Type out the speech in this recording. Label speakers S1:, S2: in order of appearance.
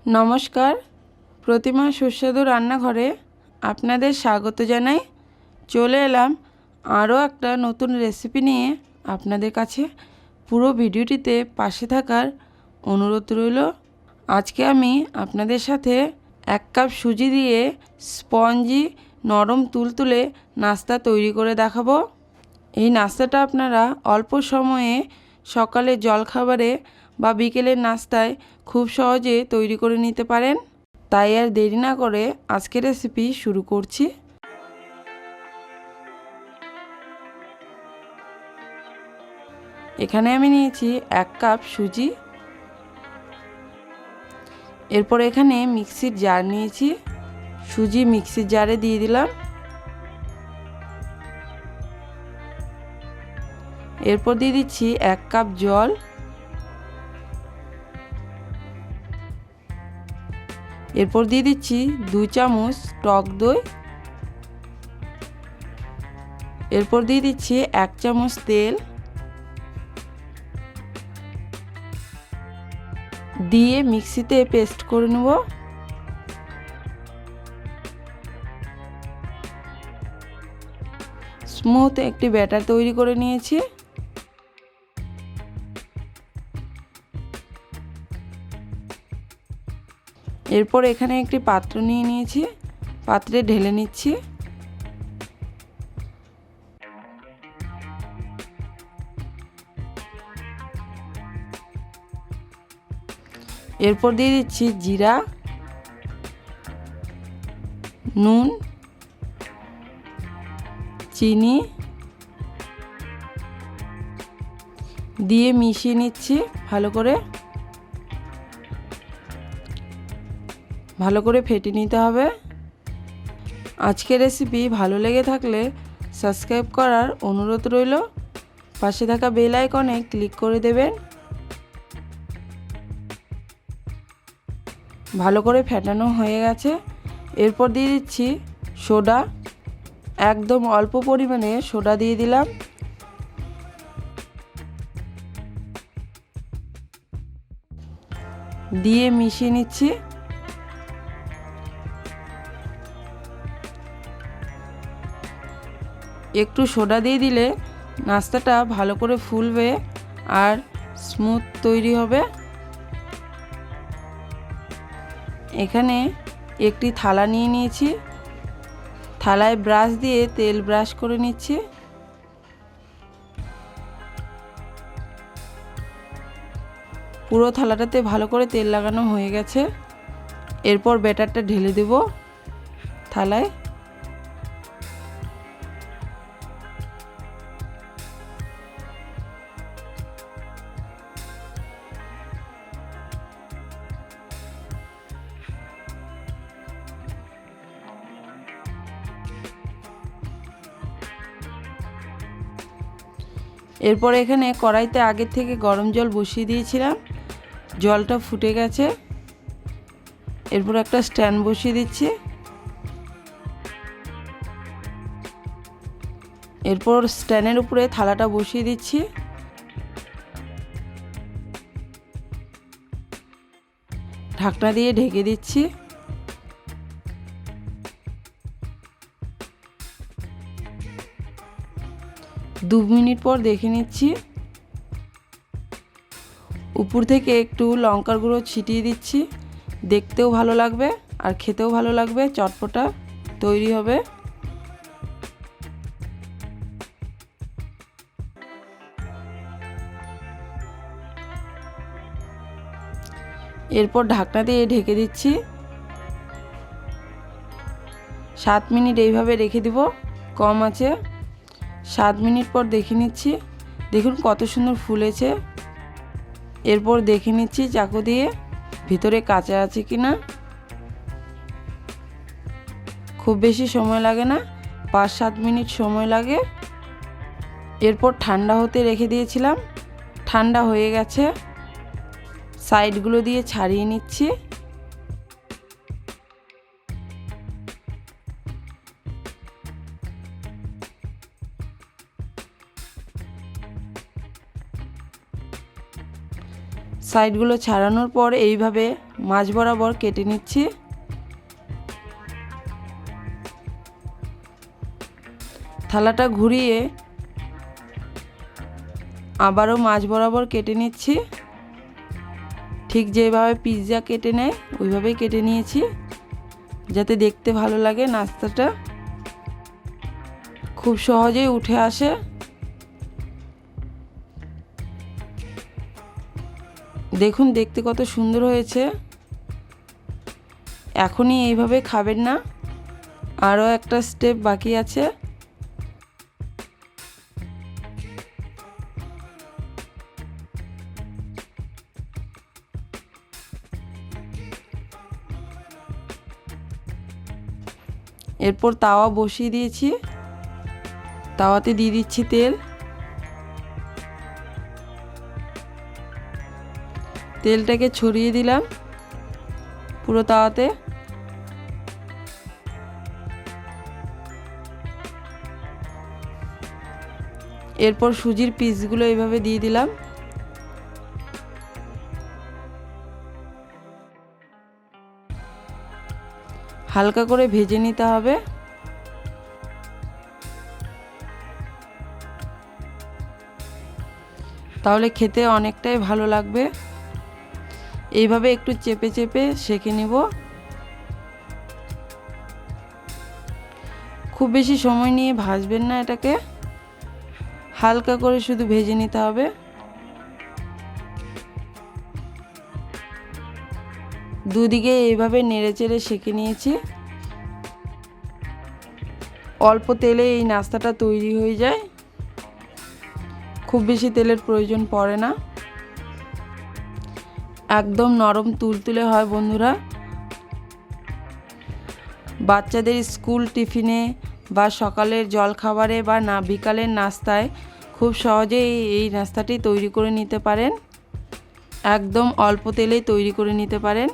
S1: নমস্কার, প্রতিমা সুস্বাদু রান্নাঘরে আপনাদের স্বাগত জানাই। চলে এলাম আরও একটা নতুন রেসিপি নিয়ে আপনাদের কাছে। পুরো ভিডিওটিতে পাশে থাকার অনুরোধ রইল। আজকে আমি আপনাদের সাথে 1 কাপ সুজি দিয়ে স্পঞ্জি নরম তুলতুলে নাস্তা তৈরি করে দেখাবো। এই নাস্তাটা আপনারা অল্প সময়ে সকালে জলখাবারে বা বিকেলের নাস্তায় খুব সহজে তৈরি করে নিতে পারেন। তাই আর দেরি না করে আজকের রেসিপি শুরু করছি। এখানে আমি নিয়েছি 1 কাপ সুজি। এরপর এখানে মিক্সির জার নিয়েছি, সুজি মিক্সির জারে দিয়ে দিলাম। এরপর দিয়ে দিচ্ছি 1 কাপ জল। এরপর দিয়ে দিচ্ছি 2 চামচ টক দই। এরপর দিয়ে দিচ্ছি 1 চামচ তেল। দিয়ে মিক্সিতে পেস্ট করে নেব। স্মুথ একটি ব্যাটার তৈরি করে নিয়েছি। এরপর এখানে একটি পাত্র নিয়ে নিয়েছি, পাত্রে ঢেলে নিচ্ছি। এরপর দিয়ে দিচ্ছি জিরা, নুন, চিনি দিয়ে মিশিয়ে নিচ্ছি ভালো করে ফেটে নিতে হবে। আজকের রেসিপি ভালো লেগে থাকলে সাবস্ক্রাইব করার অনুরোধ রইল। পাশে থাকা বেল আইকনে ক্লিক করে দেবেন। ভালো করে ফেটানো হয়ে গেছে। এরপর দিয়ে দিচ্ছি সোডা, একদম অল্প পরিমাণে সোডা দিয়ে দিলাম। দিয়ে মিশিয়ে নিচ্ছি। একটু সোডা দিয়ে দিলে নাস্তাটা ভালো করে ফুলবে আর স্মুথ তৈরি হবে। এখানে একটি থালা নিয়ে নিয়েছি, থালায় ব্রাশ দিয়ে তেল ব্রাশ করে নিচ্ছি। পুরো থালাটাতে ভালো করে তেল লাগানো হয়ে গেছে। এরপর ব্যাটারটা ঢেলে দেব থালায়। এরপর এখানে কড়াইতে আগের থেকে গরম জল বসিয়ে দিয়েছিলাম, জলটা ফুটে গেছে। এরপর একটা স্ট্যান্ড বসিয়ে দিচ্ছি। এরপর স্ট্যান্ডের উপরে থালাটা বসিয়ে দিচ্ছি। ঢাকনা দিয়ে ঢেকে দিচ্ছি। 2 মিনিট পর দেখে নিচ্ছি। উপর থেকে একটু লঙ্কার গুঁড়ো ছিটিয়ে দিচ্ছি, দেখতেও ভালো লাগবে আর খেতেও ভালো লাগবে, চটপটা তৈরি হবে। এরপর ঢাকনা দিয়ে ঢেকে দিচ্ছি। 7 মিনিট এইভাবে রেখে দিব কম আছে। 7 মিনিট পর দেখে নিচ্ছি, দেখুন কত সুন্দর ফুলেছে। এরপর দেখে নিচ্ছি চাকু দিয়ে ভিতরে কাঁচা আছে কিনা। খুব বেশি সময় লাগে না, 5-7 মিনিট সময় লাগে। এরপর ঠান্ডা হতে রেখে দিয়েছিলাম, ঠান্ডা হয়ে গেছে। সাইডগুলো দিয়ে ছাড়িয়ে নিচ্ছি। সাইডগুলো ছাড়ানোর পর এইভাবে মাঝ বরাবর কেটে নিচ্ছি। থালাটা ঘুরিয়ে আবারও মাঝ বরাবর কেটে নিচ্ছি। ঠিক যেভাবে পিৎজা কেটে নেয় ওইভাবেই কেটে নিয়েছি, যাতে দেখতে ভালো লাগে। নাস্তাটা খুব সহজেই উঠে আসে। দেখুন দেখতে কত সুন্দর হয়েছে। এখনই এইভাবে খাবেন না, আরও একটা স্টেপ বাকি আছে। এরপর তাওয়া বসিয়ে দিয়েছি, তাওয়াতে দিয়ে দিচ্ছি তেল। তেলটাকে ছড়িয়ে দিলাম পুরো তাওয়াতে। এরপর সুজির পিসগুলো এইভাবে দিয়ে দিলাম। হালকা করে ভেজে নিতে হবে। তাহলে খেতে অনেকটাই ভালো লাগবে। এইভাবে একটু চেপে চেপে সেঁকে নিব। খুব বেশি সময় নিয়ে ভাজবেন না, এটাকে হালকা করে শুধু ভেজে নিতে হবে। দুদিকে এইভাবে নেড়েচেড়ে সেঁকে নিয়েছি। অল্প তেলে এই নাস্তাটা তৈরি হয়ে যায়, খুব বেশি তেলের প্রয়োজন পড়ে না। একদম নরম তুলতুলে হয় বন্ধুরা। বাচ্চাদের স্কুল টিফিনে বা সকালের জলখাবারে বা বিকালের নাস্তায় খুব সহজেই এই নাস্তাটি তৈরি করে নিতে পারেন। একদম অল্প তেলেই তৈরি করে নিতে পারেন।